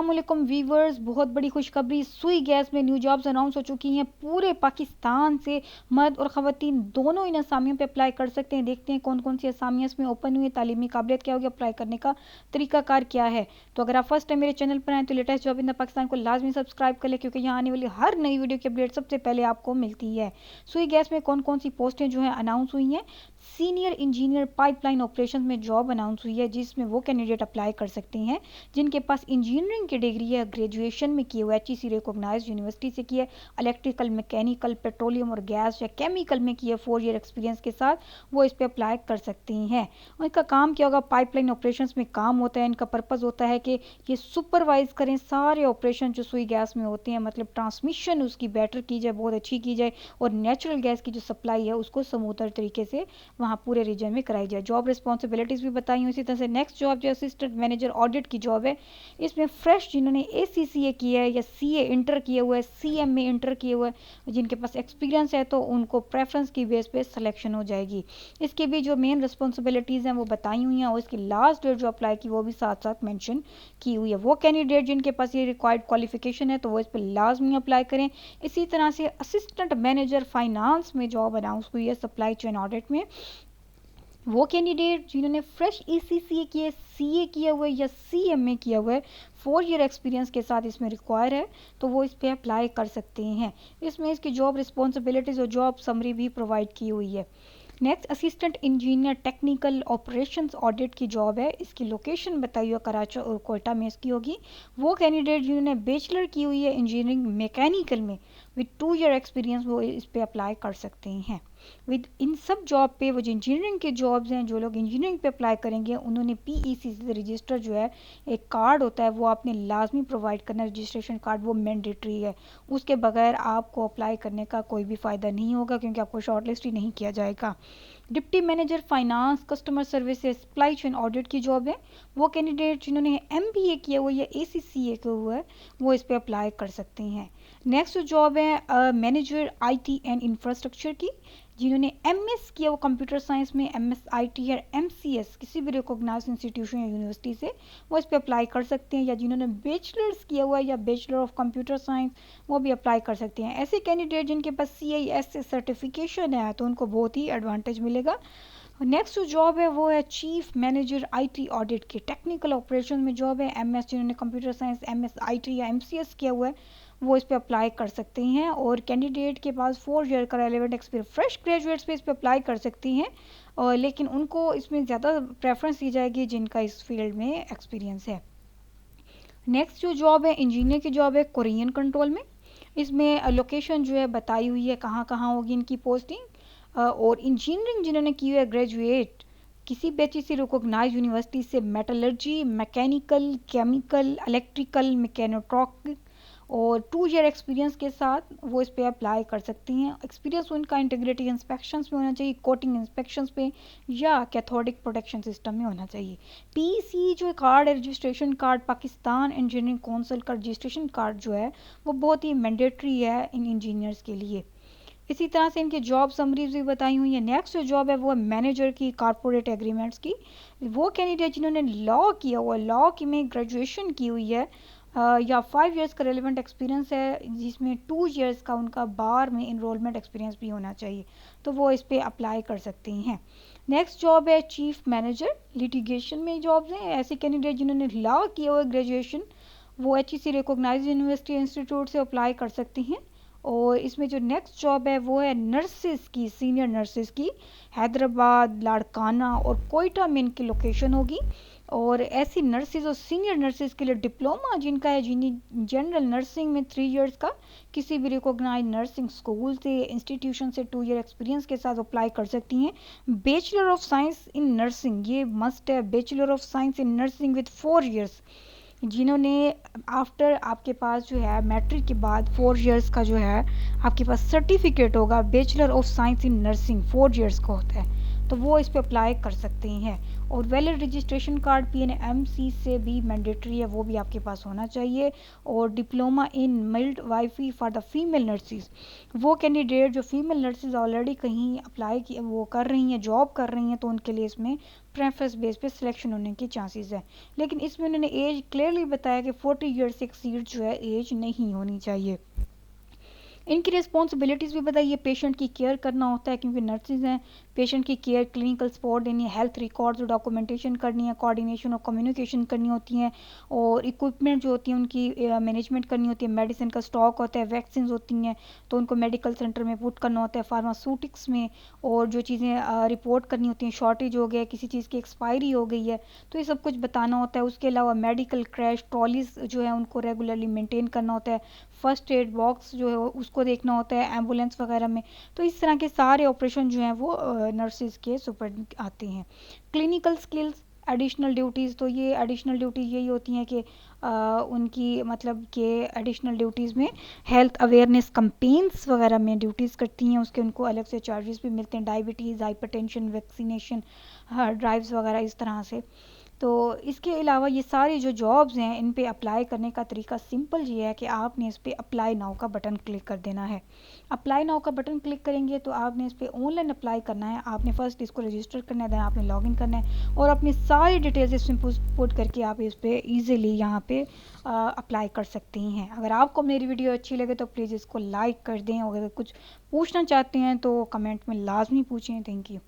अस्सलामुअलैकुम वीवर्स, बहुत बड़ी खुशखबरी। सुई गैस में न्यू जॉब्स अनाउंस हो चुकी हैं। पूरे पाकिस्तान से मर्द और ख़वातीन दोनों इन असामियों पे अप्लाई कर सकते हैं। देखते हैं कौन कौन सी असामियाँ इसमें ओपन हुई है, तालीमी काबिलियत क्या होगी, अप्लाई करने का तरीकाकार क्या है। तो अगर आप फर्स्ट टाइम मेरे चैनल पर आएँ तो latest job in the Pakistan को लाजमी सब्सक्राइब कर लें, क्योंकि यहाँ आने वाली हर नई वीडियो की अपडेट सबसे पहले आपको मिलती है। सुई गैस में कौन कौन सी पोस्टें जो हैं अनाउंस हुई हैं। सीनियर इंजीनियर पाइपलाइन ऑपरेशन में जॉब अनाउंस हुई है, जिसमें वो कैंडिडेट अप्लाई कर सकते हैं जिनके पास इंजीनियरिंग की डिग्री है, ग्रेजुएशन में किए हुए, HEC रिकॉग्नाइज्ड यूनिवर्सिटी से किया है, इलेक्ट्रिकल, मैकेनिकल, पेट्रोलियम और गैस या केमिकल में किए 4 ईयर एक्सपीरियंस के साथ वो इस पर अप्लाई कर सकती हैं। उनका काम क्या होगा, पाइपलाइन ऑपरेशंस में काम होता है। इनका पर्पज़ होता है कि ये सुपरवाइज करें सारे ऑपरेशन जो सुई गैस में होते हैं, मतलब ट्रांसमिशन उसकी बेटर की जाए, बहुत अच्छी की जाए, और नेचुरल गैस की जो सप्लाई है उसको स्मूथर तरीके से वहाँ पूरे रीजन में कराई जाए। जॉब रिस्पॉन्सिबिलिटीज़ भी बताई हूँ। इसी तरह से नेक्स्ट जॉब जो असिस्टेंट मैनेजर ऑडिट की जॉब है, इसमें फ्रेश जिन्होंने ACCA किया है या CA इंटर किया हुआ है, CMA इंटर किया हुआ है, जिनके पास एक्सपीरियंस है, तो उनको प्रेफरेंस की बेस पे सिलेक्शन हो जाएगी। इसकी भी जो मेन रिस्पॉन्सिबिलिटीज़ हैं वो बताई हुई हैं, और इसकी लास्ट डेट जो अप्लाई की वो भी साथ साथ मेंशन की हुई है। वो कैंडिडेट जिनके पास ये रिक्वायर्ड क्वालिफिकेशन है तो वो इस पर लाजमी अप्लाई करें। इसी तरह से असिस्टेंट मैनेजर फाइनेंस में जॉब अनाउंस हुई है, सप्लाई चेन ऑडिट में। वो कैंडिडेट जिन्होंने फ्रेश ACCA किया है, CA किया हुआ है या CMA किया हुआ है, 4 ईयर एक्सपीरियंस के साथ इसमें रिक्वायर है, तो वो इस पर अप्लाई कर सकते हैं। इसमें इसकी जॉब रिस्पॉन्सिबिलिटीज़ और जॉब समरी भी प्रोवाइड की हुई है। Next assistant engineer technical operations audit की जॉब है। इसकी लोकेशन बताइए, कराची और कोयटा में इसकी होगी। वो कैंडिडेट जिन्होंने बैचलर की हुई है इंजीनियरिंग मैकेनिकल में विद 2 ईयर एक्सपीरियंस, वो इस पर अप्लाई कर सकते हैं। विद इन सब जॉब पे, वो जो इंजीनियरिंग के जॉब्स हैं, जो लोग इंजीनियरिंग पे अप्लाई करेंगे उन्होंने PEC से रजिस्टर जो है, एक कार्ड होता है, वो आपने लाजमी प्रोवाइड करना है। रजिस्ट्रेशन कार्ड वो मैंडेटरी है, उसके बगैर आपको अप्लाई करने का कोई भी फ़ायदा नहीं होगा, क्योंकि आपको शॉर्टलिस्ट ही नहीं किया जाएगा। Deputy manager finance customer services supply chain audit की जॉब है। वो कैंडिडेट जिन्होंने MBA किया हुआ है या ACCA किया हुआ है, वो इस पर अप्लाई कर सकते हैं। नेक्स्ट जॉब है मैनेजर IT एंड इंफ्रास्ट्रक्चर की। जिन्होंने MS किया वो कंप्यूटर साइंस में, MS IT या MCS किसी भी रिकॉग्नाइज्ड इंस्टीट्यूशन या यूनिवर्सिटी से, वो इस पर अप्लाई कर सकते हैं। या जिन्होंने बैचलर्स किया हुआ है या बैचलर ऑफ कंप्यूटर साइंस, वो भी अप्लाई कर सकते हैं। ऐसे कैंडिडेट जिनके पास CIS से सर्टिफिकेशन है तो उनको बहुत ही एडवांटेज मिलेगा। नेक्स्ट जो जॉब है वो है चीफ मैनेजर IT ऑडिट की। टेक्निकल ऑपरेशन में जॉब है। MS जिन्होंने कंप्यूटर साइंस, MS IT या MCS किया हुआ है, वो इस पर अप्लाई कर सकते हैं। और कैंडिडेट के पास 4 ईयर का रेलेवेंट एक्सपीरियंस, फ्रेश ग्रेजुएट्स पे इस पर अप्लाई कर सकती हैं, और लेकिन उनको इसमें ज़्यादा प्रेफरेंस दी जाएगी जिनका इस फील्ड में एक्सपीरियंस है। नेक्स्ट जो जॉब है इंजीनियर की जॉब है कोरियन कंट्रोल में। इसमें लोकेशन जो है बताई हुई है, कहाँ कहाँ होगी इनकी पोस्टिंग। और इंजीनियरिंग जिन्होंने की हुई है ग्रेजुएट किसी भी HEC रिकॉग्नाइज्ड यूनिवर्सिटी से, मेटलर्जी, मैकेनिकल, केमिकल, इलेक्ट्रिकल, मैकेनोट्रॉनिक, और 2 ईयर एक्सपीरियंस के साथ वो इस पर अप्लाई कर सकती हैं। एक्सपीरियंस उनका इंटीग्रिटी इंस्पेक्शंस में होना चाहिए, कोटिंग इंस्पेक्शंस पे, या कैथोडिक प्रोटेक्शन सिस्टम में होना चाहिए। PEC जो कार्ड है, registration card, Pakistan engineering council का रजिस्ट्रेशन कार्ड जो है, वो बहुत ही मैंडेटरी है इन इंजीनियर्स के लिए। इसी तरह से इनकी जॉब समरीज भी बताई हुई है। नेक्स्ट जो जॉब है वो मैनेजर की कारपोरेट एग्रीमेंट्स की। वो कैंडिडेट जिन्होंने लॉ किया हुआ, लॉ की में ग्रेजुएशन की हुई है, या 5 इयर्स का रेलिवेंट एक्सपीरियंस है, जिसमें 2 इयर्स का उनका बार में इनरोलमेंट एक्सपीरियंस भी होना चाहिए, तो वो इस पर अप्लाई कर सकते हैं। नेक्स्ट जॉब है चीफ मैनेजर लिटिगेशन में जॉब्स हैं। ऐसे कैंडिडेट जिन्होंने लॉ किया हुआ ग्रेजुएशन, वो HEC रिकॉग्नाइज्ड यूनिवर्सिटी इंस्टीट्यूट से अप्लाई कर सकती हैं। और इसमें जो नेक्स्ट जॉब है वो है नर्सेस की, सीनियर नर्सेस की। हैदराबाद, लाड़काना और कोयटा में इनकी लोकेशन होगी। और ऐसी नर्सेज और सीनियर नर्सेज के लिए डिप्लोमा जिनका है, जिन्हें जनरल नर्सिंग में 3 इयर्स का किसी भी रिकॉग्नाइज नर्सिंग स्कूल से, इंस्टीट्यूशन से 2 ईयर एक्सपीरियंस के साथ अप्लाई कर सकती हैं। Bachelor of science in nursing, ये मस्ट है, bachelor of science in nursing with 4 years. जिन्होंने आफ्टर आपके पास जो है मैट्रिक के बाद 4 इयर्स का जो है आपके पास सर्टिफिकेट होगा, bachelor of science in nursing 4 years का होता है, तो वो इस पे अप्लाई कर सकते हैं। और वैलिड रजिस्ट्रेशन कार्ड PNMC से भी मैंडेटरी है, वो भी आपके पास होना चाहिए। और diploma in midwifery for the female nurses, वो कैंडिडेट जो फीमेल नर्सिस ऑलरेडी कहीं अप्लाई की, वो कर रही हैं, जॉब कर रही हैं, तो उनके लिए इसमें प्रेफरेंस बेस पे सिलेक्शन होने के चांसेस है। लेकिन इसमें उन्होंने एज क्लियरली बताया कि 40 ईयर से एक्सीड जो है एज नहीं होनी चाहिए। इनकी रिस्पॉन्सिबिलिटीज़ भी बताइए, पेशेंट की केयर करना होता है क्योंकि नर्सेज हैं, पेशेंट की केयर, क्लिनिकल सपोर्ट देनी है, हेल्थ रिकॉर्ड्स और डॉक्यूमेंटेशन करनी है, कोऑर्डिनेशन और कम्युनिकेशन करनी होती हैं, और इक्विपमेंट जो होती है उनकी मैनेजमेंट करनी होती है, मेडिसिन का स्टॉक होता है, वैक्सीन होती हैं तो उनको मेडिकल सेंटर में पुट करना होता है, फार्मास्यूटिक्स में, और जो चीज़ें रिपोर्ट करनी होती हैं, शॉर्टेज हो गया, किसी चीज़ की एक्सपायरी हो गई है तो ये सब कुछ बताना होता है। उसके अलावा मेडिकल क्रैश ट्रॉलीज जो है उनको रेगुलरली मेंटेन करना होता है, फर्स्ट एड बॉक्स जो है उसको देखना होता है एम्बुलेंस वगैरह में। तो इस तरह के सारे ऑपरेशन जो हैं वो नर्सेज के सुपर आते हैं। क्लिनिकल स्किल्स, एडिशनल ड्यूटीज़, तो ये एडिशनल ड्यूटी यही होती हैं कि उनकी मतलब कि एडिशनल ड्यूटीज़ में हेल्थ अवेयरनेस कंपेन्स वगैरह में ड्यूटीज़ करती हैं, उसके उनको अलग से चार्जेस भी मिलते हैं, डायबिटीज़, हाइपरटेंशन, वैक्सीनेशन, ड्राइव्स वगैरह इस तरह से। तो इसके अलावा ये सारी जो जॉब्स हैं इन पे अप्लाई करने का तरीका सिंपल ये है कि आपने इस पे अप्लाई नाउ का बटन क्लिक कर देना है। अप्लाई नाउ का बटन क्लिक करेंगे तो आपने इस पे ऑनलाइन अप्लाई करना है। आपने फर्स्ट इसको रजिस्टर करना है, देन आपने लॉगिन करना है और अपनी सारी डिटेल्स इसमें पुट करके आप इस पे ईजिली यहाँ पे अप्लाई कर सकती हैं। अगर आपको मेरी वीडियो अच्छी लगे तो प्लीज़ इसको लाइक कर दें, और अगर कुछ पूछना चाहते हैं तो कमेंट में लाजमी पूछें। Thank you.